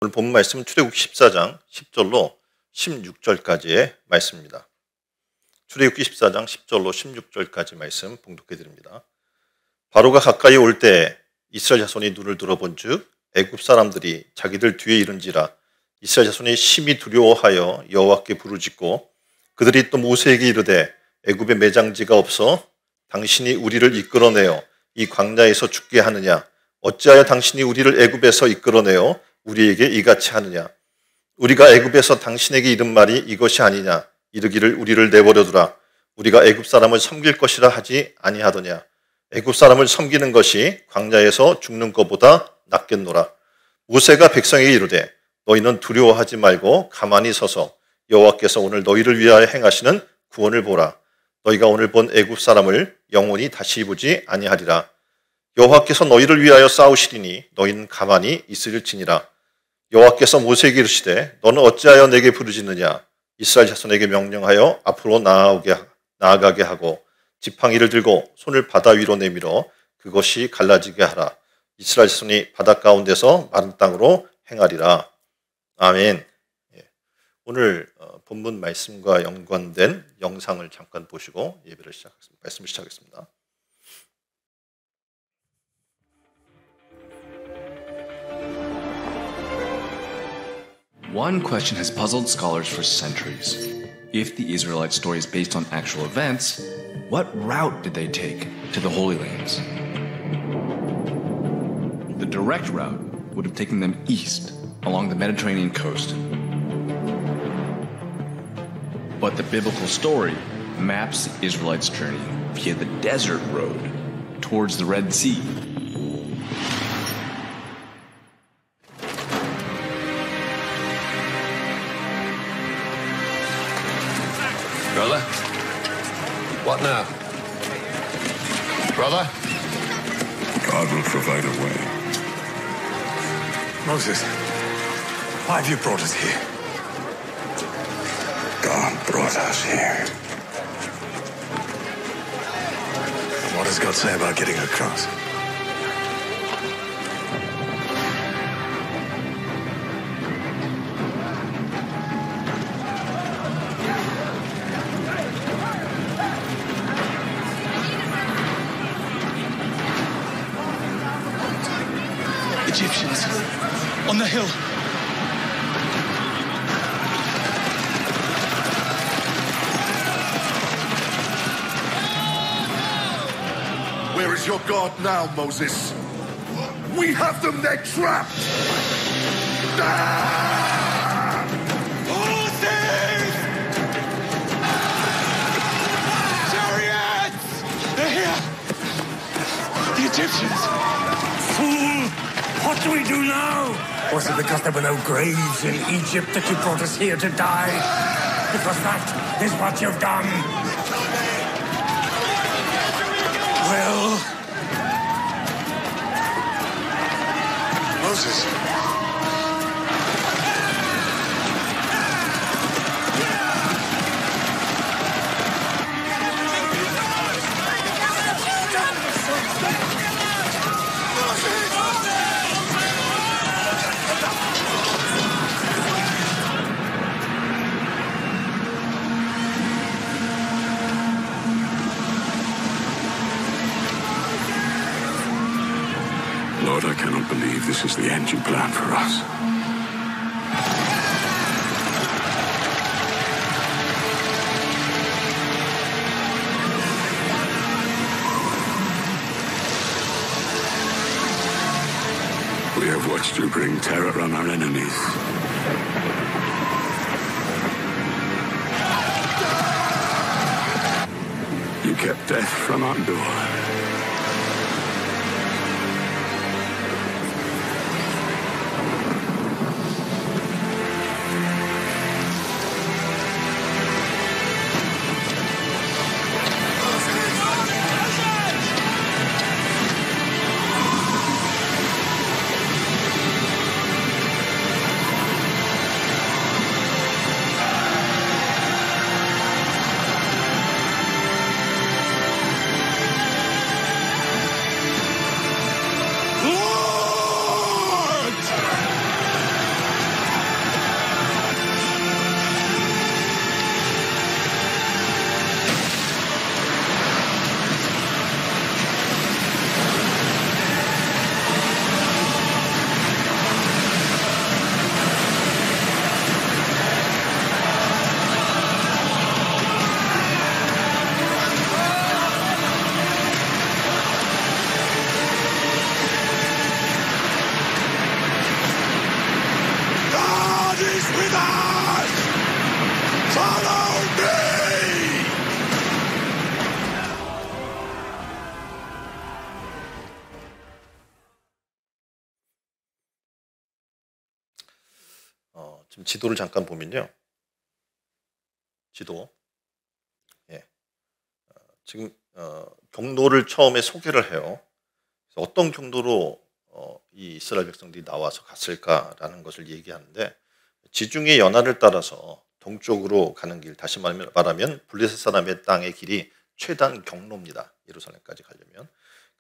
오늘 본 말씀은 출애굽기 14장 10절로 16절까지의 말씀입니다. 출애굽기 14장 10절로 16절까지 말씀 봉독해 드립니다. 바로가 가까이 올 때 이스라엘 자손이 눈을 들어본즉 애굽 사람들이 자기들 뒤에 이른지라 이스라엘 자손이 심히 두려워하여 여호와께 부르짖고 그들이 또 모세에게 이르되 애굽에 매장지가 없어 당신이 우리를 이끌어내어 이 광야에서 죽게 하느냐 어찌하여 당신이 우리를 애굽에서 이끌어내어 우리에게 이같이 하느냐 우리가 애굽에서 당신에게 이른 말이 이것이 아니냐 이르기를 우리를 내버려두라 우리가 애굽 사람을 섬길 것이라 하지 아니하더냐 애굽 사람을 섬기는 것이 광야에서 죽는 것보다 낫겠노라. 모세가 백성에게 이르되 너희는 두려워하지 말고 가만히 서서 여호와께서 오늘 너희를 위하여 행하시는 구원을 보라. 너희가 오늘 본 애굽 사람을 영원히 다시 보지 아니하리라. 여호와께서 너희를 위하여 싸우시리니 너희는 가만히 있을지니라. 여호와께서 모세에게 이르시되 너는 어찌하여 내게 부르짖느냐 이스라엘 자손에게 명령하여 앞으로 나아가게 하고 지팡이를 들고 손을 바다 위로 내밀어 그것이 갈라지게 하라. 이스라엘 자손이 바다 가운데서 마른 땅으로 행하리라. 아멘. 오늘 본문 말씀과 연관된 영상을 잠깐 보시고 예배를 시작하겠습니다. 말씀을 시작하겠습니다. One question has puzzled scholars for centuries. If the Israelite story is based on actual events, what route did they take to the Holy Lands? The direct route would have taken them east along the Mediterranean coast. But the biblical story maps the Israelites' journey via the desert road towards the Red Sea. Brother? What now? Brother? God will provide a way. Moses, why have you brought us here? God brought us here. What does God say about getting across? Egyptians on the hill. Where is your God now, Moses? We have them, they're trapped! Ah! Horses! Chariots! They're here! The Egyptians! Fool! What do we do now? Was it because there were no graves in Egypt that you brought us here to die? Because that is what you've done. Well... Moses! Lord, I cannot believe this is the end you planned for us. We have watched you bring terror on our enemies. You kept death from our door. 지금 지도를 잠깐 보면요. 지도. 예. 지금 경로를 처음에 소개를 해요. 그래서 어떤 경로로 이 이스라엘 백성들이 나와서 갔을까라는 것을 얘기하는데 지중해 연안을 따라서 동쪽으로 가는 길, 다시 말하면 블레셋 사람의 땅의 길이 최단 경로입니다. 예루살렘까지 가려면.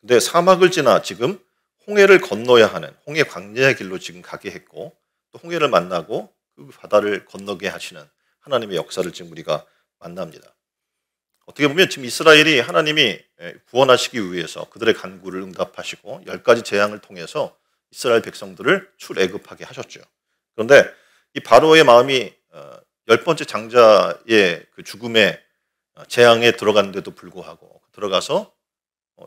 근데 사막을 지나 지금 홍해를 건너야 하는 홍해 광야의 길로 지금 가게 했고 또 홍해를 만나고 그 바다를 건너게 하시는 하나님의 역사를 지금 우리가 만납니다. 어떻게 보면 지금 이스라엘이 하나님이 구원하시기 위해서 그들의 간구를 응답하시고 10가지 재앙을 통해서 이스라엘 백성들을 출애굽하게 하셨죠. 그런데 이 바로의 마음이 10번째 장자의 그 죽음의 재앙에 들어갔는데도 불구하고 들어가서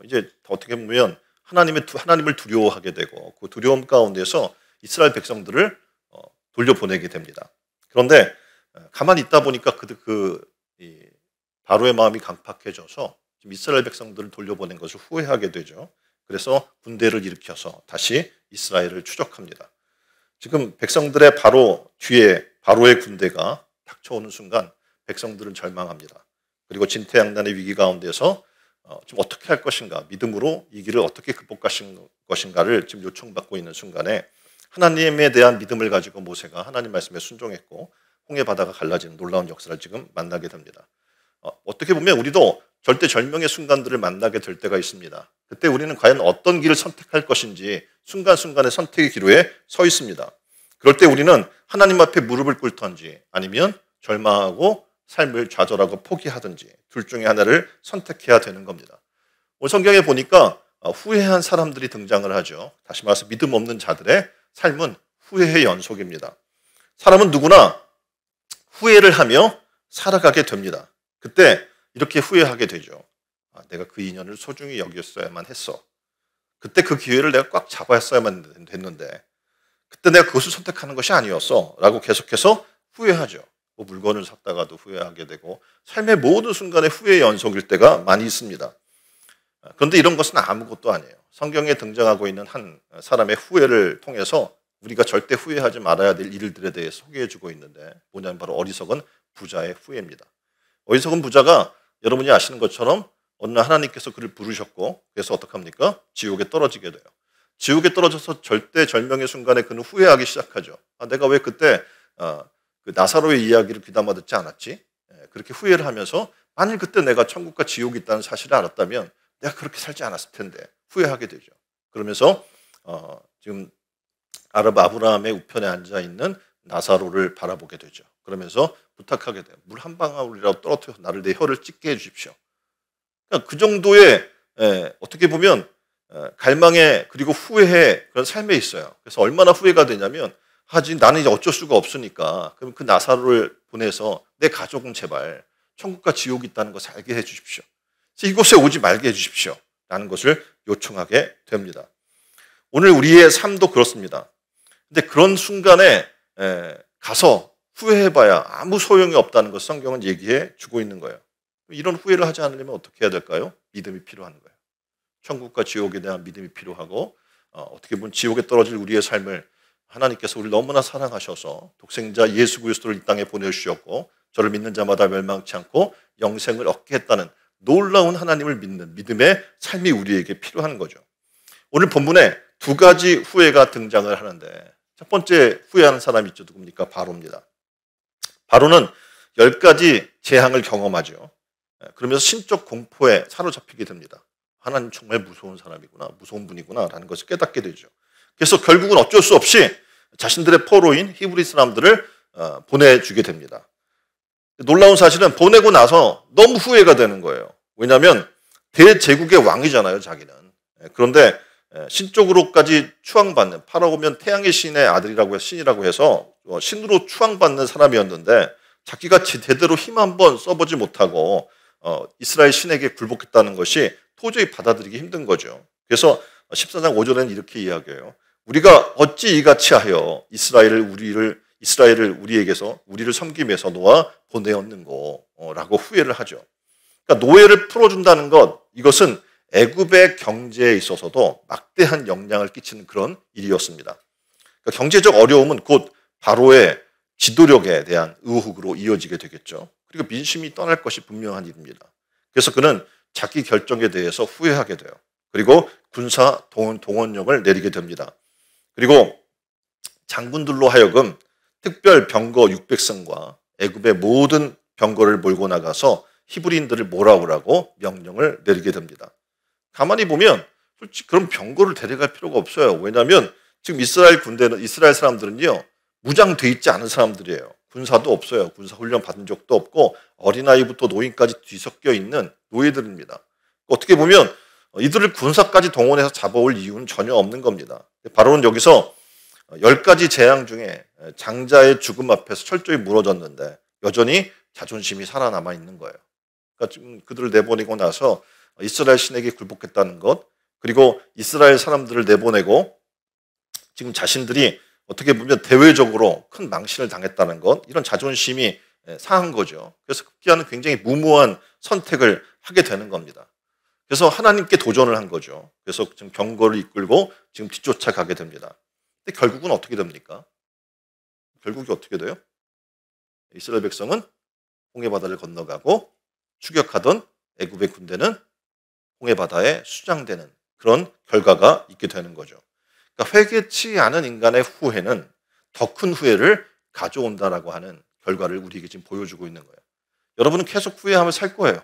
이제 어떻게 보면 하나님을 두려워하게 되고 그 두려움 가운데서 이스라엘 백성들을 돌려보내게 됩니다. 그런데 가만히 있다 보니까 이 바로의 마음이 강팍해져서 지금 이스라엘 백성들을 돌려보낸 것을 후회하게 되죠. 그래서 군대를 일으켜서 다시 이스라엘을 추적합니다. 지금 백성들의 바로 뒤에 바로의 군대가 닥쳐오는 순간 백성들은 절망합니다. 그리고 진퇴양난의 위기 가운데서 지금 어떻게 할 것인가, 믿음으로 이 길을 어떻게 극복하신 것인가를 지금 요청받고 있는 순간에 하나님에 대한 믿음을 가지고 모세가 하나님 말씀에 순종했고 홍해 바다가 갈라지는 놀라운 역사를 지금 만나게 됩니다. 어떻게 보면 우리도 절대절명의 순간들을 만나게 될 때가 있습니다. 그때 우리는 과연 어떤 길을 선택할 것인지 순간순간의 선택의 기로에 서 있습니다. 그럴 때 우리는 하나님 앞에 무릎을 꿇던지 아니면 절망하고 삶을 좌절하고 포기하든지 둘 중에 하나를 선택해야 되는 겁니다. 오늘 성경에 보니까 후회한 사람들이 등장을 하죠. 다시 말해서 믿음 없는 자들의 삶은 후회의 연속입니다. 사람은 누구나 후회를 하며 살아가게 됩니다. 그때 이렇게 후회하게 되죠. 내가 그 인연을 소중히 여겼어야만 했어. 그때 그 기회를 내가 꽉 잡았어야만 됐는데 그때 내가 그것을 선택하는 것이 아니었어 라고 계속해서 후회하죠. 뭐 물건을 샀다가도 후회하게 되고 삶의 모든 순간에 후회의 연속일 때가 많이 있습니다. 그런데 이런 것은 아무것도 아니에요. 성경에 등장하고 있는 한 사람의 후회를 통해서 우리가 절대 후회하지 말아야 될 일들에 대해서 소개해주고 있는데 뭐냐면 바로 어리석은 부자의 후회입니다. 어리석은 부자가 여러분이 아시는 것처럼 어느 날 하나님께서 그를 부르셨고 그래서 어떡합니까? 지옥에 떨어지게 돼요. 지옥에 떨어져서 절대절명의 순간에 그는 후회하기 시작하죠. 내가 왜 그때 그 나사로의 이야기를 귀담아 듣지 않았지? 그렇게 후회를 하면서 만일 그때 내가 천국과 지옥이 있다는 사실을 알았다면 내가 그렇게 살지 않았을 텐데 후회하게 되죠. 그러면서 지금 아브라함의 우편에 앉아있는 나사로를 바라보게 되죠. 그러면서 부탁하게 돼요. 물 한 방울이라도 떨어뜨려서 나를 내 혀를 찢게 해주십시오. 그러니까 그 정도의 어떻게 보면 갈망의 그리고 후회의 그런 삶에 있어요. 그래서 얼마나 후회가 되냐면 나는 이제 어쩔 수가 없으니까 그럼 그 나사로를 보내서 내 가족은 제발 천국과 지옥이 있다는 것을 알게 해 주십시오. 이곳에 오지 말게 해 주십시오. 라는 것을 요청하게 됩니다. 오늘 우리의 삶도 그렇습니다. 근데 그런 순간에 가서 후회해봐야 아무 소용이 없다는 것을 성경은 얘기해 주고 있는 거예요. 이런 후회를 하지 않으려면 어떻게 해야 될까요? 믿음이 필요한 거예요. 천국과 지옥에 대한 믿음이 필요하고 어떻게 보면 지옥에 떨어질 우리의 삶을 하나님께서 우리를 너무나 사랑하셔서 독생자 예수 그리스도를 이 땅에 보내주셨고 저를 믿는 자마다 멸망치 않고 영생을 얻게 했다는 놀라운 하나님을 믿는 믿음의 삶이 우리에게 필요한 거죠. 오늘 본문에 두 가지 후회가 등장을 하는데 첫 번째 후회하는 사람이 있죠. 누굽니까? 바로입니다. 바로는 10가지 재앙을 경험하죠. 그러면서 신적 공포에 사로잡히게 됩니다. 하나님 정말 무서운 사람이구나, 무서운 분이구나 라는 것을 깨닫게 되죠. 그래서 결국은 어쩔 수 없이 자신들의 포로인 히브리 사람들을 보내주게 됩니다. 놀라운 사실은 보내고 나서 너무 후회가 되는 거예요. 왜냐하면 대제국의 왕이잖아요, 자기는. 그런데 신적으로까지 추앙받는, 파라오면 태양의 신의 아들이라고 신이라고 해서 신으로 추앙받는 사람이었는데 자기가 제대로 힘 한번 써보지 못하고 이스라엘 신에게 굴복했다는 것이 도저히 받아들이기 힘든 거죠. 그래서 14장 5절에는 이렇게 이야기해요. 우리가 어찌 이같이 하여 이스라엘을 우리에게서 우리를 섬김에서 놓아 보내었는고 라고 후회를 하죠. 그러니까 노예를 풀어준다는 것, 이것은 애굽의 경제에 있어서도 막대한 영향을 끼치는 그런 일이었습니다. 그러니까 경제적 어려움은 곧 바로의 지도력에 대한 의혹으로 이어지게 되겠죠. 그리고 민심이 떠날 것이 분명한 일입니다. 그래서 그는 자기 결정에 대해서 후회하게 돼요. 그리고 군사 동원령을 내리게 됩니다. 그리고 장군들로 하여금 특별 병거 600성과 애굽의 모든 병거를 몰고 나가서 히브리인들을 몰아오라고 명령을 내리게 됩니다. 가만히 보면 솔직히 그런 병거를 데려갈 필요가 없어요. 왜냐하면 지금 이스라엘 사람들은요, 무장돼 있지 않은 사람들이에요. 군사도 없어요. 군사 훈련 받은 적도 없고 어린아이부터 노인까지 뒤섞여 있는 노예들입니다. 어떻게 보면 이들을 군사까지 동원해서 잡아올 이유는 전혀 없는 겁니다. 바로는 여기서 10가지 재앙 중에 장자의 죽음 앞에서 철저히 무너졌는데 여전히 자존심이 살아남아 있는 거예요. 그러니까 지금 그들을 내보내고 나서 이스라엘 신에게 굴복했다는 것, 그리고 이스라엘 사람들을 내보내고 지금 자신들이 어떻게 보면 대외적으로 큰 망신을 당했다는 것, 이런 자존심이 상한 거죠. 그래서 급기야는 굉장히 무모한 선택을 하게 되는 겁니다. 그래서 하나님께 도전을 한 거죠. 그래서 지금 병거를 이끌고 지금 뒤쫓아가게 됩니다. 근데 결국은 어떻게 됩니까? 결국이 어떻게 돼요? 이스라엘 백성은 홍해바다를 건너가고 추격하던 애굽의 군대는 홍해바다에 수장되는 그런 결과가 있게 되는 거죠. 그러니까 회개치 않은 인간의 후회는 더 큰 후회를 가져온다라고 하는 결과를 우리에게 지금 보여주고 있는 거예요. 여러분은 계속 후회하며 살 거예요.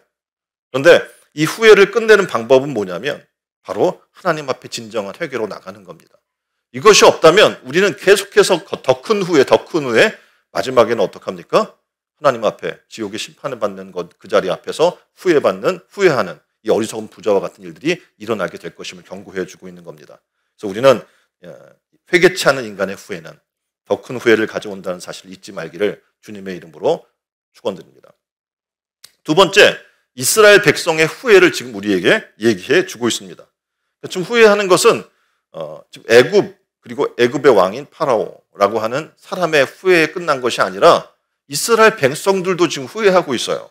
그런데 이 후회를 끝내는 방법은 뭐냐면 바로 하나님 앞에 진정한 회개로 나가는 겁니다. 이것이 없다면 우리는 계속해서 더 큰 후회, 마지막에는 어떡합니까? 하나님 앞에 지옥의 심판을 받는 것, 그 자리 앞에서 후회하는 이 어리석은 부자와 같은 일들이 일어나게 될 것임을 경고해 주고 있는 겁니다. 그래서 우리는 회개치 않은 인간의 후회는 더 큰 후회를 가져온다는 사실을 잊지 말기를 주님의 이름으로 축원드립니다. 두 번째, 이스라엘 백성의 후회를 지금 우리에게 얘기해 주고 있습니다. 지금 후회하는 것은 지금 애굽, 그리고 애굽의 왕인 파라오라고 하는 사람의 후회에 끝난 것이 아니라 이스라엘 백성들도 지금 후회하고 있어요.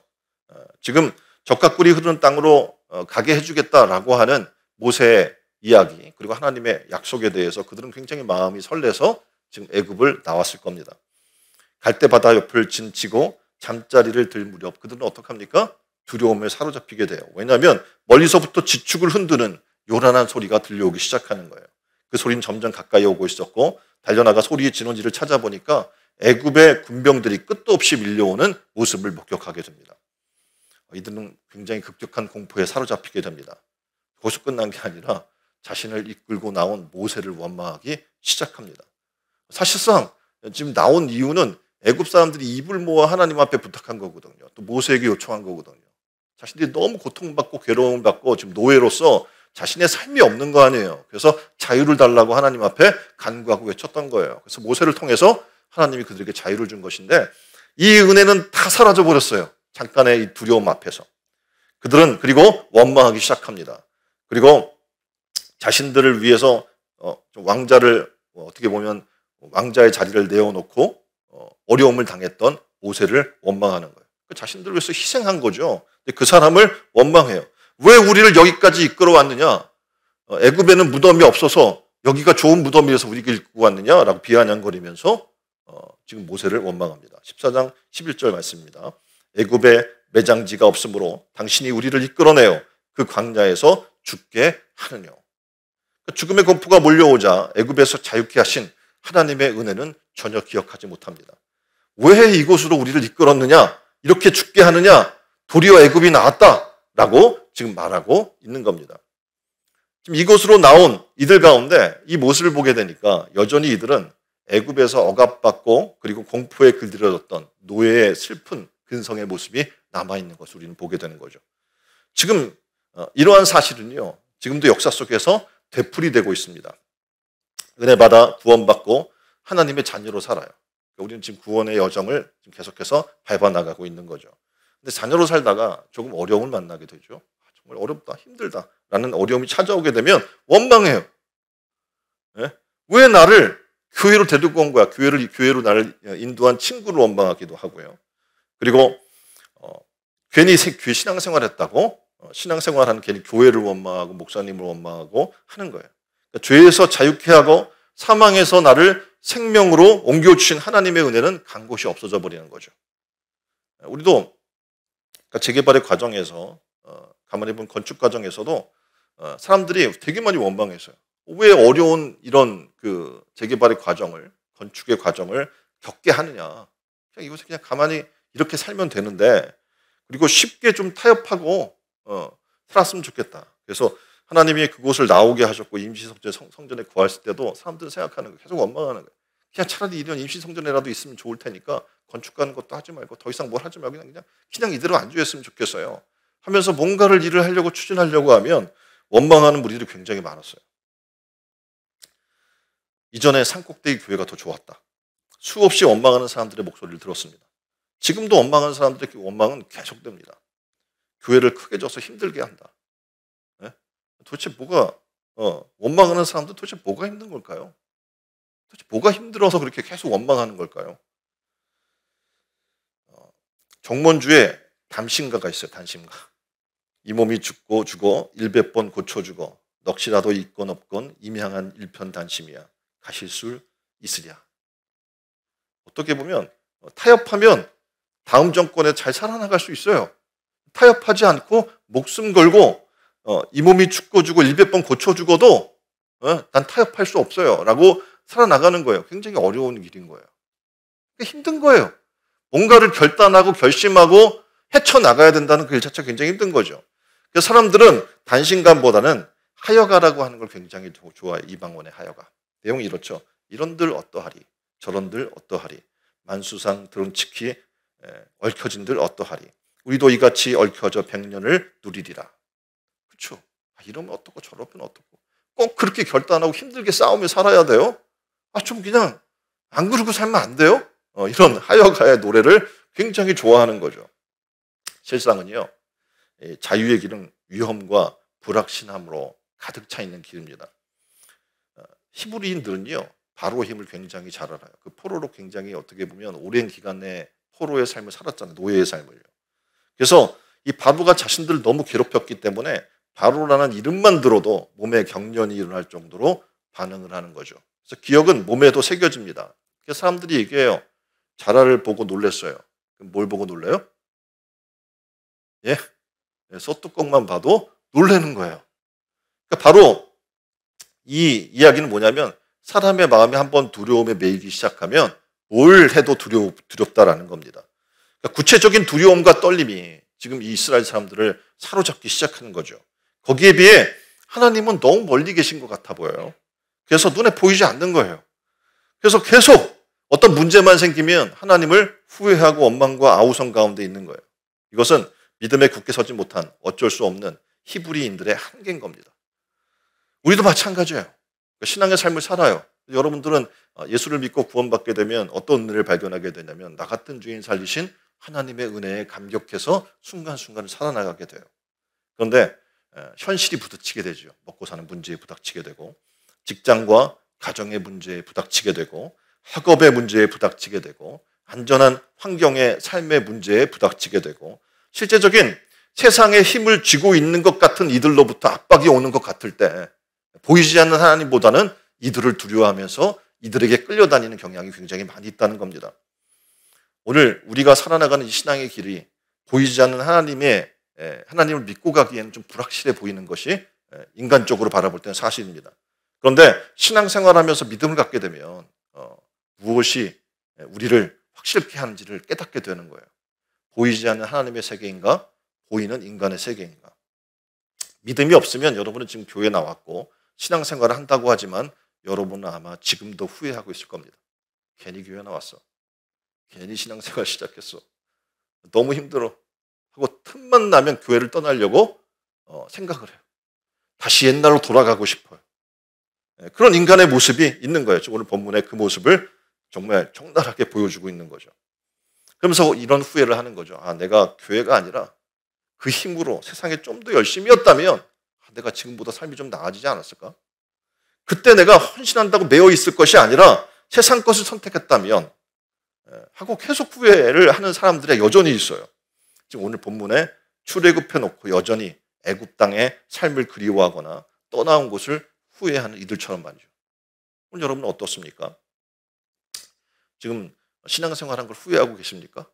지금 젖과 꿀이 흐르는 땅으로 가게 해주겠다라고 하는 모세의 이야기, 그리고 하나님의 약속에 대해서 그들은 굉장히 마음이 설레서 지금 애굽을 나왔을 겁니다. 갈대바다 옆을 진치고 잠자리를 들 무렵 그들은 어떡합니까? 두려움에 사로잡히게 돼요. 왜냐하면 멀리서부터 지축을 흔드는 요란한 소리가 들려오기 시작하는 거예요. 그 소리는 점점 가까이 오고 있었고 달려나가 소리의 진원지를 찾아보니까 애굽의 군병들이 끝도 없이 밀려오는 모습을 목격하게 됩니다. 이들은 굉장히 급격한 공포에 사로잡히게 됩니다. 거기서 끝난 게 아니라 자신을 이끌고 나온 모세를 원망하기 시작합니다. 사실상 지금 나온 이유는 애굽 사람들이 입을 모아 하나님 앞에 부탁한 거거든요. 또 모세에게 요청한 거거든요. 자신들이 너무 고통받고 괴로움을 받고 지금 노예로서 자신의 삶이 없는 거 아니에요. 그래서 자유를 달라고 하나님 앞에 간구하고 외쳤던 거예요. 그래서 모세를 통해서 하나님이 그들에게 자유를 준 것인데 이 은혜는 다 사라져 버렸어요. 잠깐의 이 두려움 앞에서. 그들은 그리고 원망하기 시작합니다. 그리고 자신들을 위해서 왕자를 어떻게 보면 왕자의 자리를 내어놓고 어려움을 당했던 모세를 원망하는 거예요. 자신들을 위해서 희생한 거죠. 근데 그 사람을 원망해요. 왜 우리를 여기까지 이끌어 왔느냐? 애굽에는 무덤이 없어서 여기가 좋은 무덤이라서 우리를 이끌고 왔느냐라고 비아냥거리면서 지금 모세를 원망합니다. 14장 11절 말씀입니다. 애굽에 매장지가 없으므로 당신이 우리를 이끌어내어 그 광야에서 죽게 하느냐. 죽음의 공포가 몰려오자 애굽에서 자유케 하신 하나님의 은혜는 전혀 기억하지 못합니다. 왜 이곳으로 우리를 이끌었느냐? 이렇게 죽게 하느냐? 도리어 애굽이 나았다라고 지금 말하고 있는 겁니다. 지금 이곳으로 나온 이들 가운데 이 모습을 보게 되니까 여전히 이들은 애굽에서 억압받고 그리고 공포에 길들여졌던 노예의 슬픈 근성의 모습이 남아있는 것을 우리는 보게 되는 거죠. 지금 이러한 사실은요, 지금도 역사 속에서 되풀이되고 있습니다. 은혜 받아 구원받고 하나님의 자녀로 살아요. 우리는 지금 구원의 여정을 지금 계속해서 밟아나가고 있는 거죠. 근데 자녀로 살다가 조금 어려움을 만나게 되죠. 정말 어렵다, 힘들다라는 어려움이 찾아오게 되면 원망해요. 네? 왜 나를 교회로 데리고 온 거야? 교회로 나를 인도한 친구를 원망하기도 하고요. 그리고 괜히 신앙생활했다고 신앙생활하는 괜히 교회를 원망하고 목사님을 원망하고 하는 거예요. 그러니까 죄에서 자유케 하고 사망에서 나를 생명으로 옮겨주신 하나님의 은혜는 간 곳이 없어져 버리는 거죠. 우리도 재개발의 과정에서 가만히 보면 건축 과정에서도 사람들이 되게 많이 원망했어요. 왜 어려운 이런 그 재개발의 과정을, 건축의 과정을 겪게 하느냐. 그냥 이것을 그냥 가만히 이렇게 살면 되는데, 그리고 쉽게 좀 타협하고 살았으면 좋겠다. 그래서 하나님이 그곳을 나오게 하셨고 임시성전에 구하실 때도 사람들은 생각하는 거예요. 계속 원망하는 거예요. 그냥 차라리 이런 임시성전에라도 있으면 좋을 테니까 건축가는 것도 하지 말고 더 이상 뭘 하지 말고 그냥 이대로 안주했으면 좋겠어요 하면서 뭔가를 일을 하려고 추진하려고 하면 원망하는 무리들이 굉장히 많았어요. 이전에 산꼭대기 교회가 더 좋았다. 수없이 원망하는 사람들의 목소리를 들었습니다. 지금도 원망하는 사람들의 원망은 계속됩니다. 교회를 크게 져서 힘들게 한다. 도대체 뭐가 원망하는 사람들 도대체 뭐가 힘든 걸까요? 도대체 뭐가 힘들어서 그렇게 계속 원망하는 걸까요? 정문주에 담심가가 있어요. 담심가. 이 몸이 죽고 죽어 100번 고쳐 죽어 넋이라도 있건 없건 임향한 일편단심이야. 가실 수 있으랴. 어떻게 보면 타협하면 다음 정권에 잘 살아나갈 수 있어요. 타협하지 않고 목숨 걸고 이 몸이 죽고 죽어 100번 고쳐 죽어도 난 타협할 수 없어요 라고 살아나가는 거예요. 굉장히 어려운 길인 거예요. 힘든 거예요. 뭔가를 결단하고 결심하고 헤쳐나가야 된다는 그 일 자체가 굉장히 힘든 거죠. 그래서 사람들은 단신감보다는 하여가라고 하는 걸 굉장히 좋아해요. 이방원의 하여가. 내용이 이렇죠. 이런들 어떠하리, 저런들 어떠하리, 만수상 드론치키 얽혀진들 어떠하리, 우리도 이같이 얽혀져 100년을 누리리라. 그렇죠. 이러면 어떻고 저러면 어떻고 꼭 그렇게 결단하고 힘들게 싸우며 살아야 돼요? 좀 그냥 안 그러고 살면 안 돼요? 이런 하여가의 노래를 굉장히 좋아하는 거죠. 실상은요, 자유의 길은 위험과 불확신함으로 가득 차 있는 길입니다. 히브리인들은요, 바로의 힘을 굉장히 잘 알아요. 그 포로로 굉장히 어떻게 보면 오랜 기간 내에 포로의 삶을 살았잖아요. 노예의 삶을요. 그래서 이 바로가 자신들을 너무 괴롭혔기 때문에 바로라는 이름만 들어도 몸에 경련이 일어날 정도로 반응을 하는 거죠. 그래서 기억은 몸에도 새겨집니다. 그래서 사람들이 얘기해요. 자라를 보고 놀랬어요. 그럼 뭘 보고 놀래요? 예? 소뚜껑만 봐도 놀라는 거예요. 그러니까 바로 이 이야기는 뭐냐면 사람의 마음이 한번 두려움에 매이기 시작하면 뭘 해도 두렵다라는 겁니다. 그러니까 구체적인 두려움과 떨림이 지금 이 이스라엘 사람들을 사로잡기 시작하는 거죠. 거기에 비해 하나님은 너무 멀리 계신 것 같아 보여요. 그래서 눈에 보이지 않는 거예요. 그래서 계속 어떤 문제만 생기면 하나님을 후회하고 원망과 아우성 가운데 있는 거예요. 이것은 믿음에 굳게 서지 못한 어쩔 수 없는 히브리인들의 한계인 겁니다. 우리도 마찬가지예요. 신앙의 삶을 살아요. 여러분들은 예수를 믿고 구원받게 되면 어떤 은혜를 발견하게 되냐면 나 같은 죄인 살리신 하나님의 은혜에 감격해서 순간순간을 살아나가게 돼요. 그런데 현실이 부딪히게 되죠. 먹고 사는 문제에 부닥치게 되고 직장과 가정의 문제에 부닥치게 되고 학업의 문제에 부닥치게 되고 안전한 환경의 삶의 문제에 부닥치게 되고 실제적인 세상에 힘을 쥐고 있는 것 같은 이들로부터 압박이 오는 것 같을 때 보이지 않는 하나님보다는 이들을 두려워하면서 이들에게 끌려다니는 경향이 굉장히 많이 있다는 겁니다. 오늘 우리가 살아나가는 이 신앙의 길이 보이지 않는 하나님을 믿고 가기에는 좀 불확실해 보이는 것이 인간적으로 바라볼 때는 사실입니다. 그런데 신앙생활하면서 믿음을 갖게 되면 무엇이 우리를 확실케 하는지를 깨닫게 되는 거예요. 보이지 않는 하나님의 세계인가 보이는 인간의 세계인가. 믿음이 없으면 여러분은 지금 교회에 나왔고 신앙생활을 한다고 하지만 여러분은 아마 지금도 후회하고 있을 겁니다. 괜히 교회 나왔어. 괜히 신앙생활 시작했어. 너무 힘들어. 하고 틈만 나면 교회를 떠나려고 생각을 해요. 다시 옛날로 돌아가고 싶어요. 그런 인간의 모습이 있는 거예요. 오늘 본문의 그 모습을 정말 적나라하게 보여주고 있는 거죠. 그러면서 이런 후회를 하는 거죠. 내가 교회가 아니라 그 힘으로 세상에 좀 더 열심히였다면 내가 지금보다 삶이 좀 나아지지 않았을까? 그때 내가 헌신한다고 매여 있을 것이 아니라 세상 것을 선택했다면 하고 계속 후회를 하는 사람들이 여전히 있어요. 지금 오늘 본문에 출애굽해놓고 여전히 애굽 땅의 삶을 그리워하거나 떠나온 곳을 후회하는 이들처럼 말이죠. 오늘 여러분은 어떻습니까? 지금 신앙생활한 걸 후회하고 계십니까?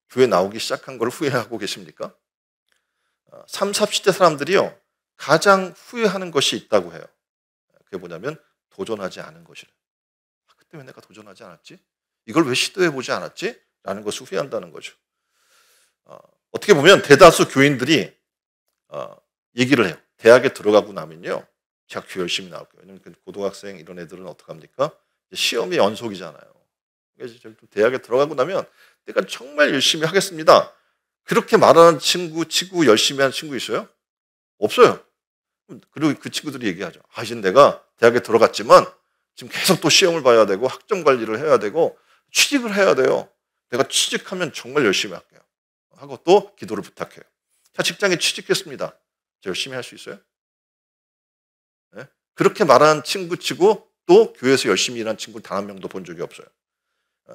교회 나오기 시작한 걸 후회하고 계십니까? 30, 40대 사람들이요, 가장 후회하는 것이 있다고 해요. 그게 뭐냐면 도전하지 않은 것이래. 그때 왜 내가 도전하지 않았지? 이걸 왜 시도해보지 않았지? 라는 것을 후회한다는 거죠. 어떻게 보면 대다수 교인들이 얘기를 해요. 대학에 들어가고 나면요, 대학교 열심히 나올 거예요. 왜냐면 고등학생 이런 애들은 어떡합니까? 시험이 연속이잖아요. 그래서 대학에 들어가고 나면 내가 정말 열심히 하겠습니다. 그렇게 말하는 친구 치고 열심히 하는 친구 있어요? 없어요. 그리고 그 친구들이 얘기하죠. 이제 내가 대학에 들어갔지만 지금 계속 또 시험을 봐야 되고 학점 관리를 해야 되고 취직을 해야 돼요. 내가 취직하면 정말 열심히 할게요. 하고 또 기도를 부탁해요. 자, 직장에 취직했습니다. 저 열심히 할 수 있어요? 네? 그렇게 말하는 친구 치고 또 교회에서 열심히 일하는 친구 단 한 명도 본 적이 없어요.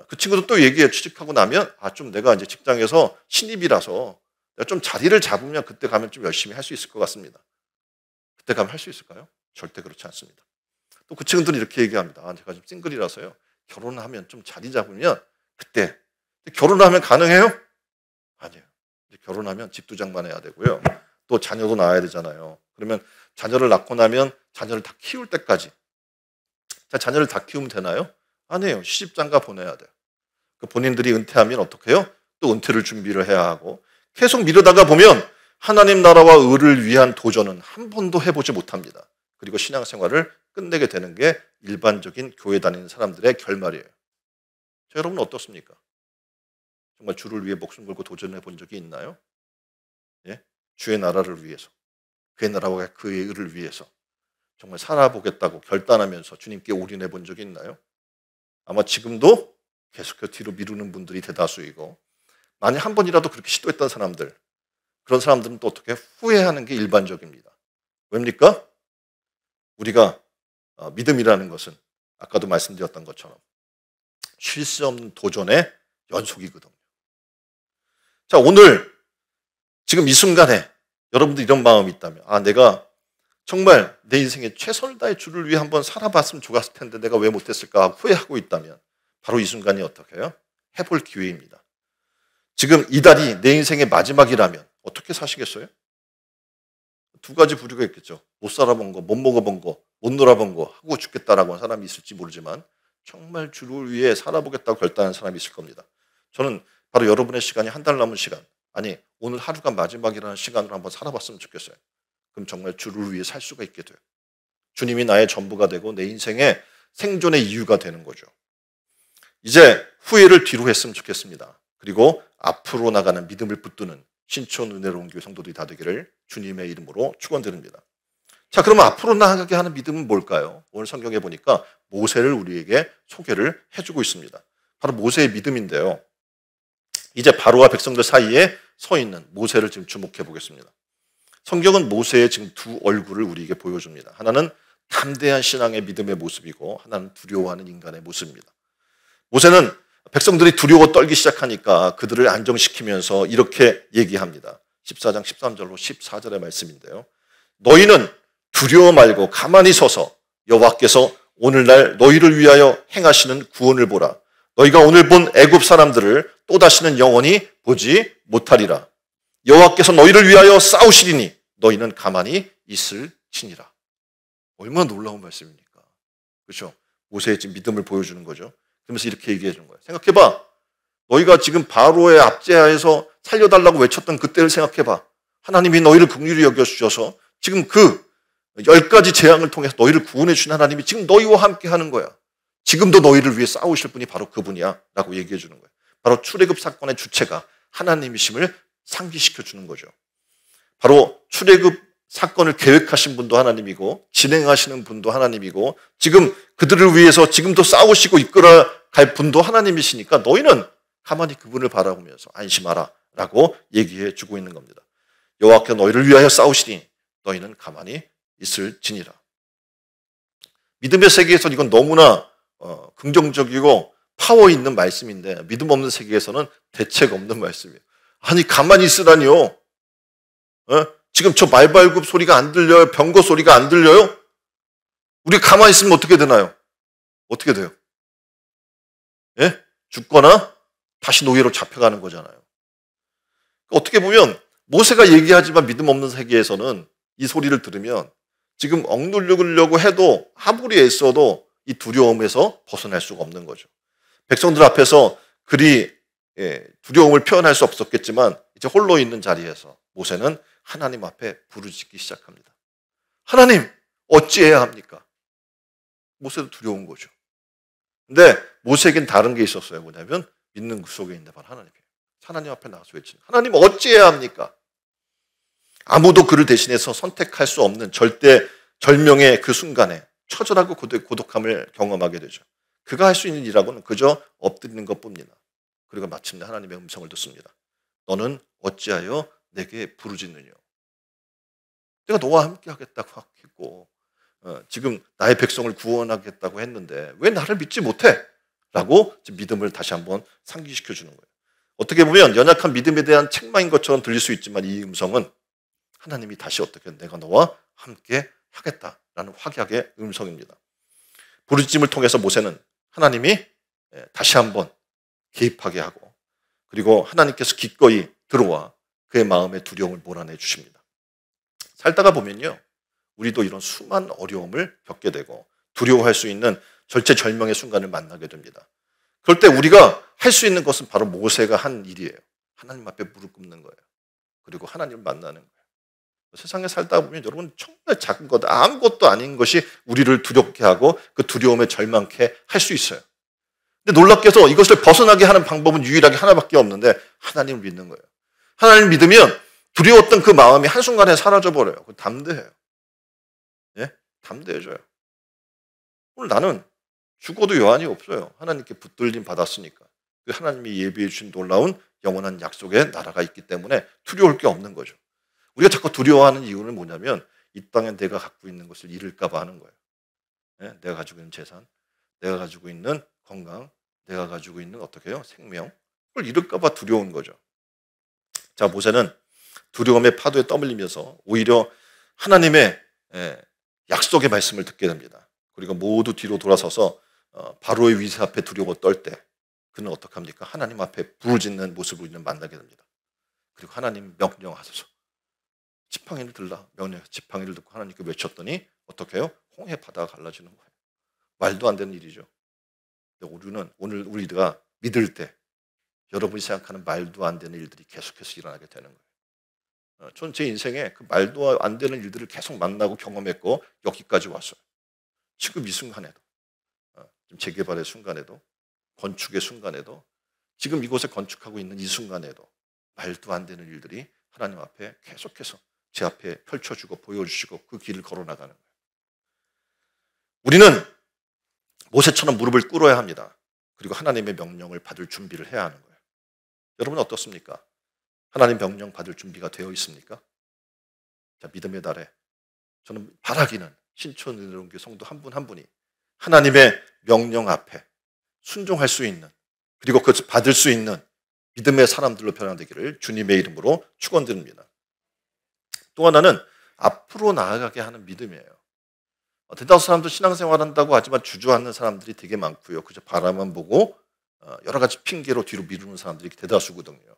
그 친구도 또 얘기해. 취직하고 나면 좀 내가 이제 직장에서 신입이라서 내가 좀 자리를 잡으면 그때 가면 좀 열심히 할 수 있을 것 같습니다. 그때 가면 할 수 있을까요? 절대 그렇지 않습니다. 또 그 친구들은 이렇게 얘기합니다. 제가 좀 싱글이라서요, 결혼하면 좀 자리 잡으면 그때. 결혼하면 가능해요? 아니에요. 결혼하면 집 2장만 해야 되고요, 또 자녀도 낳아야 되잖아요. 그러면 자녀를 낳고 나면 자녀를 다 키울 때까지. 자, 자녀를 다 키우면 되나요? 아니에요. 시집장가 보내야 돼요. 본인들이 은퇴하면 어떻게 해요? 또 은퇴를 준비를 해야 하고, 계속 미루다가 보면 하나님 나라와 의를 위한 도전은 한 번도 해보지 못합니다. 그리고 신앙생활을 끝내게 되는 게 일반적인 교회 다니는 사람들의 결말이에요. 자, 여러분 어떻습니까? 정말 주를 위해 목숨 걸고 도전해 본 적이 있나요? 예? 주의 나라를 위해서, 그의 나라와 그의 의를 위해서 정말 살아보겠다고 결단하면서 주님께 올인해 본 적이 있나요? 아마 지금도 계속해서 뒤로 미루는 분들이 대다수이고, 만약 한 번이라도 그렇게 시도했던 사람들, 그런 사람들은 또 어떻게 후회하는 게 일반적입니다. 왜입니까? 우리가 믿음이라는 것은 아까도 말씀드렸던 것처럼 쉴 수 없는 도전의 연속이거든요. 자, 오늘 지금 이 순간에 여러분들 이런 마음이 있다면, 내가 정말 내 인생에 최선을 다해 주를 위해 한번 살아봤으면 좋았을 텐데 내가 왜 못했을까 후회하고 있다면, 바로 이 순간이 어떻게 해요? 해볼 기회입니다. 지금 이달이 내 인생의 마지막이라면 어떻게 사시겠어요? 2가지 부류가 있겠죠. 못 살아본 거, 못 먹어본 거, 못 놀아본 거 하고 죽겠다라고 하는 사람이 있을지 모르지만, 정말 주를 위해 살아보겠다고 결단하는 사람이 있을 겁니다. 저는 바로 여러분의 시간이 한 달 남은 시간, 아니 오늘 하루가 마지막이라는 시간으로 한번 살아봤으면 좋겠어요. 그럼 정말 주를 위해 살 수가 있게 돼요. 주님이 나의 전부가 되고 내 인생의 생존의 이유가 되는 거죠. 이제 후회를 뒤로 했으면 좋겠습니다. 그리고 앞으로 나가는 믿음을 붙드는 신촌 은혜로운 교회 성도들이 다 되기를 주님의 이름으로 축원드립니다. 자, 그러면 앞으로 나가게 하는 믿음은 뭘까요? 오늘 성경에 보니까 모세를 우리에게 소개를 해주고 있습니다. 바로 모세의 믿음인데요. 이제 바로와 백성들 사이에 서 있는 모세를 지금 주목해 보겠습니다. 성경은 모세의 지금 2 얼굴을 우리에게 보여줍니다. 하나는 담대한 신앙의 믿음의 모습이고, 하나는 두려워하는 인간의 모습입니다. 모세는 백성들이 두려워 떨기 시작하니까 그들을 안정시키면서 이렇게 얘기합니다. 14장 13절로 14절의 말씀인데요. 너희는 두려워 말고 가만히 서서 여호와께서 오늘날 너희를 위하여 행하시는 구원을 보라. 너희가 오늘 본 애굽 사람들을 또다시는 영원히 보지 못하리라. 여호와께서 너희를 위하여 싸우시리니 너희는 가만히 있을지니라. 얼마나 놀라운 말씀입니까? 그렇죠? 모세의 지금 믿음을 보여주는 거죠. 그러면서 이렇게 얘기해 주는 거예요. 생각해봐. 너희가 지금 바로의 압제하에서 살려달라고 외쳤던 그때를 생각해봐. 하나님이 너희를 긍휼히 여겨주셔서 지금 그 10가지 재앙을 통해서 너희를 구원해 주신 하나님이 지금 너희와 함께 하는 거야. 지금도 너희를 위해 싸우실 분이 바로 그분이야 라고 얘기해 주는 거예요. 바로 출애굽 사건의 주체가 하나님이심을 상기시켜 주는 거죠. 바로 출애굽 사건을 계획하신 분도 하나님이고 진행하시는 분도 하나님이고 지금 그들을 위해서 지금도 싸우시고 이끌어 갈 분도 하나님이시니까 너희는 가만히 그분을 바라보면서 안심하라 라고 얘기해 주고 있는 겁니다. 여호와께서 너희를 위하여 싸우시니 너희는 가만히 있을지니라. 믿음의 세계에서 이건 너무나 긍정적이고 파워 있는 말씀인데, 믿음 없는 세계에서는 대책 없는 말씀이에요. 아니 가만히 있으라니요. 지금 저 말발굽 소리가 안 들려요? 병거 소리가 안 들려요? 우리 가만히 있으면 어떻게 되나요? 어떻게 돼요? 예? 죽거나 다시 노예로 잡혀가는 거잖아요. 어떻게 보면 모세가 얘기하지만 믿음 없는 세계에서는 이 소리를 들으면 지금 억누르려고 해도 아무리 애써도 이 두려움에서 벗어날 수가 없는 거죠. 백성들 앞에서 그리 두려움을 표현할 수 없었겠지만 이제 홀로 있는 자리에서 모세는 하나님 앞에 부르짖기 시작합니다. 하나님, 어찌해야 합니까? 모세도 두려운 거죠. 근데 모세에겐 다른 게 있었어요. 뭐냐면 믿는 그 속에 있는 바로 하나님이에요. 하나님 앞에 나가서 외치는, 하나님 어찌해야 합니까? 아무도 그를 대신해서 선택할 수 없는 절대 절명의 그 순간에 처절하고 고독함을 경험하게 되죠. 그가 할 수 있는 일하고는 그저 엎드리는 것뿐입니다. 그리고 마침내 하나님의 음성을 듣습니다. 너는 어찌하여 내게 부르짖느냐? 내가 너와 함께 하겠다고 했고 지금 나의 백성을 구원하겠다고 했는데 왜 나를 믿지 못해? 라고 믿음을 다시 한번 상기시켜 주는 거예요. 어떻게 보면 연약한 믿음에 대한 책망인 것처럼 들릴 수 있지만 이 음성은 하나님이 다시 어떻게 내가 너와 함께 하겠다라는 확약의 음성입니다. 부르짖음을 통해서 모세는 하나님이 다시 한번 개입하게 하고 그리고 하나님께서 기꺼이 들어와 그의 마음의 두려움을 몰아내 주십니다. 살다가 보면요, 우리도 이런 수많은 어려움을 겪게 되고 두려워할 수 있는 절체절명의 순간을 만나게 됩니다. 그럴 때 우리가 할 수 있는 것은 바로 모세가 한 일이에요. 하나님 앞에 무릎 꿇는 거예요. 그리고 하나님을 만나는 거예요. 세상에 살다 보면 여러분 정말 작은 것, 아무것도 아닌 것이 우리를 두렵게 하고 그 두려움에 절망케 할 수 있어요. 근데 놀랍게도 이것을 벗어나게 하는 방법은 유일하게 하나밖에 없는데 하나님을 믿는 거예요. 하나님을 믿으면 두려웠던 그 마음이 한순간에 사라져버려요. 담대해요. 예? 담대해져요. 오늘 나는 죽어도 여한이 없어요. 하나님께 붙들림 받았으니까. 그 하나님이 예비해 주신 놀라운 영원한 약속의 나라가 있기 때문에 두려울 게 없는 거죠. 우리가 자꾸 두려워하는 이유는 뭐냐면 이 땅에 내가 갖고 있는 것을 잃을까 봐 하는 거예요. 예? 내가 가지고 있는 재산, 내가 가지고 있는 건강, 내가 가지고 있는 어떻게 해요? 생명, 그걸 잃을까 봐 두려운 거죠. 자, 모세는 두려움의 파도에 떠밀리면서 오히려 하나님의 약속의 말씀을 듣게 됩니다. 그리고 모두 뒤로 돌아서서 바로의 위세 앞에 두려워 떨 때 그는 어떻게 합니까? 하나님 앞에 부르짖는 모습을 우리는 만나게 됩니다. 그리고 하나님 명령하소서. 지팡이를 들라. 명령, 지팡이를 듣고 하나님께 외쳤더니 어떻게 해요? 홍해 바다가 갈라지는 거예요. 말도 안 되는 일이죠. 우리는 오늘 우리가 믿을 때 여러분이 생각하는 말도 안 되는 일들이 계속해서 일어나게 되는 거예요. 전 제 인생에 그 말도 안 되는 일들을 계속 만나고 경험했고 여기까지 왔어요. 지금 이 순간에도, 재개발의 순간에도, 건축의 순간에도, 지금 이곳에 건축하고 있는 이 순간에도 말도 안 되는 일들이 하나님 앞에 계속해서 제 앞에 펼쳐주고 보여주시고 그 길을 걸어나가는 거예요. 우리는 모세처럼 무릎을 꿇어야 합니다. 그리고 하나님의 명령을 받을 준비를 해야 하는 거예요. 여러분 어떻습니까? 하나님 명령 받을 준비가 되어 있습니까? 자, 믿음의 달에 저는 바라기는 신촌은혜로운교회 성도 한 분 한 분이 하나님의 명령 앞에 순종할 수 있는 그리고 그것을 받을 수 있는 믿음의 사람들로 변화되기를 주님의 이름으로 축원드립니다. 또 하나는 앞으로 나아가게 하는 믿음이에요. 대다수 사람도 신앙생활한다고 하지만 주저앉는 사람들이 되게 많고요. 그저 바라만 보고 여러 가지 핑계로 뒤로 미루는 사람들이 대다수거든요.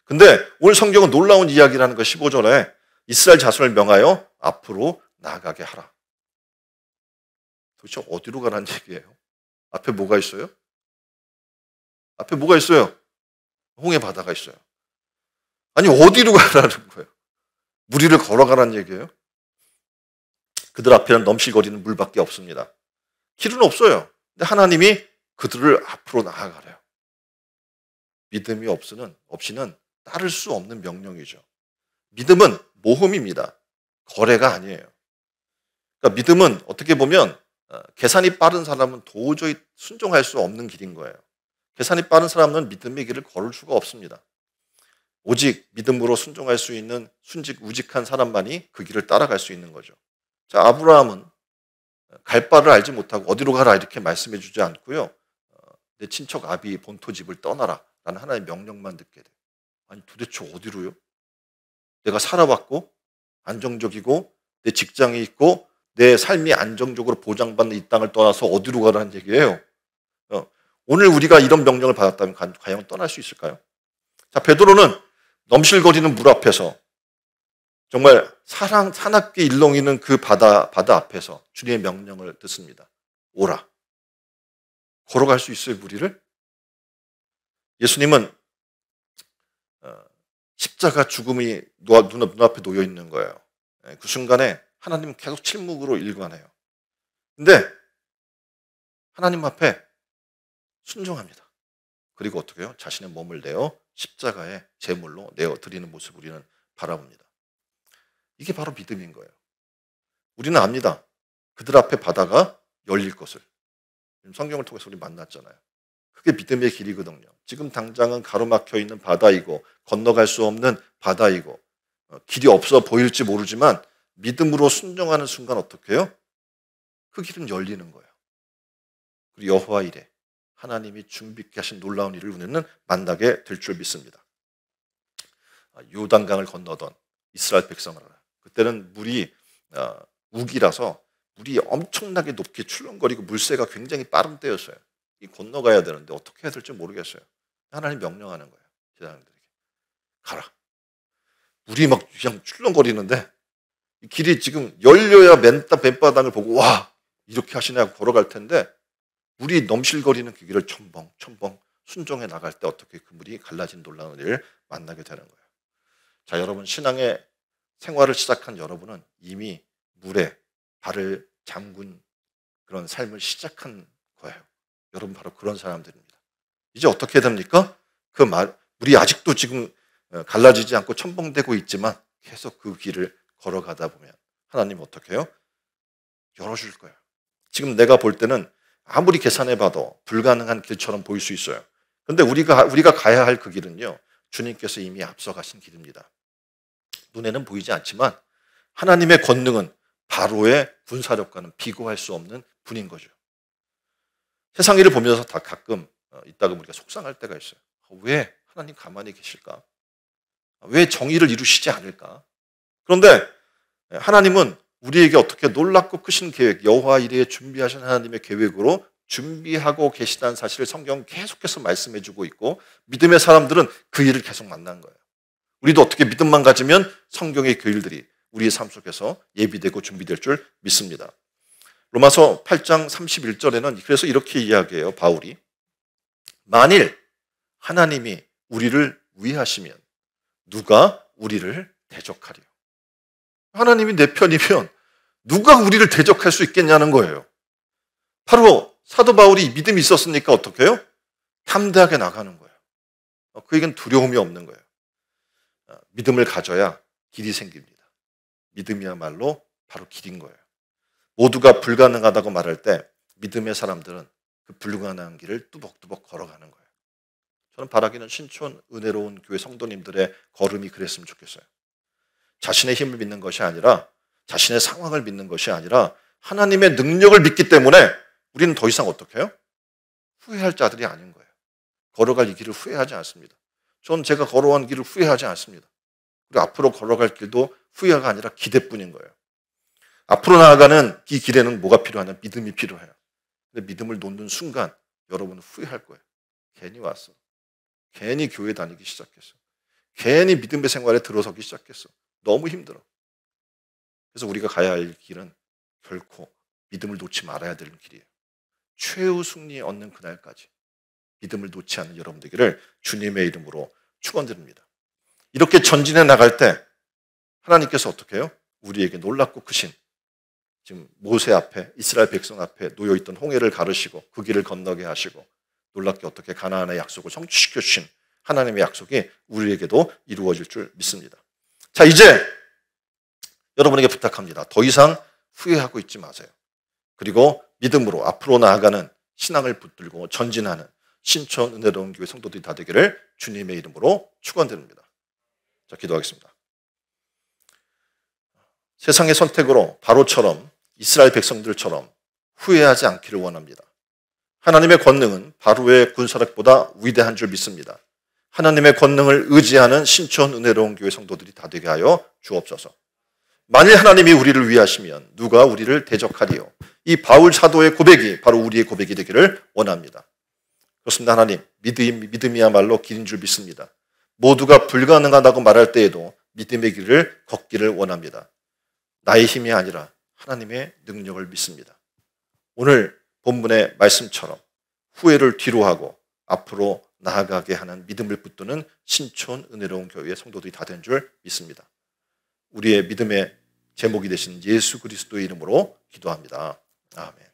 근데 오늘 성경은 놀라운 이야기라는 거 15절에 이스라엘 자손을 명하여 앞으로 나아가게 하라. 도대체 어디로 가라는 얘기예요? 앞에 뭐가 있어요? 앞에 뭐가 있어요? 홍해 바다가 있어요. 아니 어디로 가라는 거예요? 무리를 걸어가라는 얘기예요? 그들 앞에는 넘실거리는 물밖에 없습니다. 길은 없어요. 근데 하나님이 그들을 앞으로 나아가래요. 믿음이 없이는 따를 수 없는 명령이죠. 믿음은 모험입니다. 거래가 아니에요. 그러니까 믿음은 어떻게 보면 계산이 빠른 사람은 도저히 순종할 수 없는 길인 거예요. 계산이 빠른 사람은 믿음의 길을 걸을 수가 없습니다. 오직 믿음으로 순종할 수 있는 우직한 사람만이 그 길을 따라갈 수 있는 거죠. 자, 아브라함은 갈 바를 알지 못하고 어디로 가라 이렇게 말씀해 주지 않고요. 내 친척 아비 본토집을 떠나라 라는 하나의 명령만 듣게 돼요. 아니 도대체 어디로요? 내가 살아왔고 안정적이고 내 직장이 있고 내 삶이 안정적으로 보장받는 이 땅을 떠나서 어디로 가라는 얘기예요? 오늘 우리가 이런 명령을 받았다면 과연 떠날 수 있을까요? 자, 베드로는 넘실거리는 물 앞에서 정말 사납게 일렁이는 그 바다 앞에서 주님의 명령을 듣습니다. 오라. 걸어갈 수 있어요, 무리를? 예수님은 십자가 죽음이 눈앞에 놓여 있는 거예요. 그 순간에 하나님은 계속 침묵으로 일관해요. 근데 하나님 앞에 순종합니다. 그리고 어떻게 해요? 자신의 몸을 내어 십자가에 제물로 내어 드리는 모습을 우리는 바라봅니다. 이게 바로 믿음인 거예요. 우리는 압니다. 그들 앞에 바다가 열릴 것을. 성경을 통해서 우리 만났잖아요. 그게 믿음의 길이거든요. 지금 당장은 가로막혀 있는 바다이고 건너갈 수 없는 바다이고 길이 없어 보일지 모르지만 믿음으로 순종하는 순간 어떻게 해요? 그 길은 열리는 거예요. 그리고 여호와 이레 하나님이 준비케 하신 놀라운 일을 우리는 만나게 될 줄 믿습니다. 요단강을 건너던 이스라엘 백성을 알아요. 그때는 물이 우기라서 물이 엄청나게 높게 출렁거리고 물새가 굉장히 빠른 때였어요. 이 건너가야 되는데 어떻게 해야 될지 모르겠어요. 하나님 명령하는 거예요. 제사장들에게. 가라. 물이 막 그냥 출렁거리는데 이 길이 지금 열려야 맨바닥을 보고 와 이렇게 하시냐고 걸어갈 텐데 물이 넘실거리는 그 길을 첨벙 순종해 나갈 때 어떻게 그 물이 갈라진 놀라운 일을 만나게 되는 거예요. 자, 여러분 신앙의 생활을 시작한 여러분은 이미 물에 발을 잠근 그런 삶을 시작한 거예요. 여러분 바로 그런 사람들입니다. 이제 어떻게 됩니까? 물이 아직도 지금 갈라지지 않고 첨벙대고 있지만 계속 그 길을 걸어가다 보면 하나님 어떻게 해요? 열어줄 거예요. 지금 내가 볼 때는 아무리 계산해봐도 불가능한 길처럼 보일 수 있어요. 그런데 우리가 가야 할 그 길은요, 주님께서 이미 앞서가신 길입니다. 눈에는 보이지 않지만 하나님의 권능은 바로의 군사력과는 비교할 수 없는 분인 거죠. 세상 일을 보면서 다 가끔 있다가 우리가 속상할 때가 있어요. 왜 하나님 가만히 계실까? 왜 정의를 이루시지 않을까? 그런데 하나님은 우리에게 어떻게 놀랍고 크신 계획, 여호와 이레에 준비하신 하나님의 계획으로 준비하고 계시다는 사실을 성경 계속해서 말씀해주고 있고 믿음의 사람들은 그 일을 계속 만난 거예요. 우리도 어떻게 믿음만 가지면 성경의 그 일들이 우리의 삶 속에서 예비되고 준비될 줄 믿습니다. 로마서 8장 31절에는 그래서 이렇게 이야기해요. 바울이 만일 하나님이 우리를 위하시면 누가 우리를 대적하리요? 하나님이 내 편이면 누가 우리를 대적할 수 있겠냐는 거예요. 바로 사도 바울이 믿음이 있었으니까 어떻게 해요? 담대하게 나가는 거예요. 그에겐 두려움이 없는 거예요. 믿음을 가져야 길이 생깁니다. 믿음이야말로 바로 길인 거예요. 모두가 불가능하다고 말할 때 믿음의 사람들은 그 불가능한 길을 뚜벅뚜벅 걸어가는 거예요. 저는 바라기는 신촌 은혜로운 교회 성도님들의 걸음이 그랬으면 좋겠어요. 자신의 힘을 믿는 것이 아니라 자신의 상황을 믿는 것이 아니라 하나님의 능력을 믿기 때문에 우리는 더 이상 어떻게 해요? 후회할 자들이 아닌 거예요. 걸어갈 이 길을 후회하지 않습니다. 전 제가 걸어온 길을 후회하지 않습니다. 그리고 앞으로 걸어갈 길도 후회가 아니라 기대뿐인 거예요. 앞으로 나아가는 이 길에는 뭐가 필요하냐? 믿음이 필요해요. 근데 믿음을 놓는 순간 여러분은 후회할 거예요. 괜히 왔어. 괜히 교회 다니기 시작했어. 괜히 믿음의 생활에 들어서기 시작했어. 너무 힘들어. 그래서 우리가 가야 할 길은 결코 믿음을 놓지 말아야 되는 길이에요. 최후 승리 얻는 그날까지 믿음을 놓지 않는 여러분 되기를 주님의 이름으로 축원드립니다. 이렇게 전진해 나갈 때 하나님께서 어떻게 해요? 우리에게 놀랍고 크신 지금 모세 앞에 이스라엘 백성 앞에 놓여있던 홍해를 가르시고 그 길을 건너게 하시고 놀랍게 어떻게 가나안의 약속을 성취시켜 주신 하나님의 약속이 우리에게도 이루어질 줄 믿습니다. 자, 이제 여러분에게 부탁합니다. 더 이상 후회하고 있지 마세요. 그리고 믿음으로 앞으로 나아가는 신앙을 붙들고 전진하는 신촌 은혜로운 교회 성도들이 다 되기를 주님의 이름으로 축원드립니다. 자, 기도하겠습니다. 세상의 선택으로 바로처럼 이스라엘 백성들처럼 후회하지 않기를 원합니다. 하나님의 권능은 바로의 군사력보다 위대한 줄 믿습니다. 하나님의 권능을 의지하는 신촌 은혜로운 교회 성도들이 다 되게 하여 주옵소서. 만일 하나님이 우리를 위하시면 누가 우리를 대적하리요? 이 바울 사도의 고백이 바로 우리의 고백이 되기를 원합니다. 그렇습니다. 하나님, 믿음이야말로 길인 줄 믿습니다. 모두가 불가능하다고 말할 때에도 믿음의 길을 걷기를 원합니다. 나의 힘이 아니라 하나님의 능력을 믿습니다. 오늘 본문의 말씀처럼 후회를 뒤로하고 앞으로 나아가게 하는 믿음을 붙드는 신촌 은혜로운 교회의 성도들이 다 된 줄 믿습니다. 우리의 믿음의 제목이 되신 예수 그리스도의 이름으로 기도합니다. 아멘.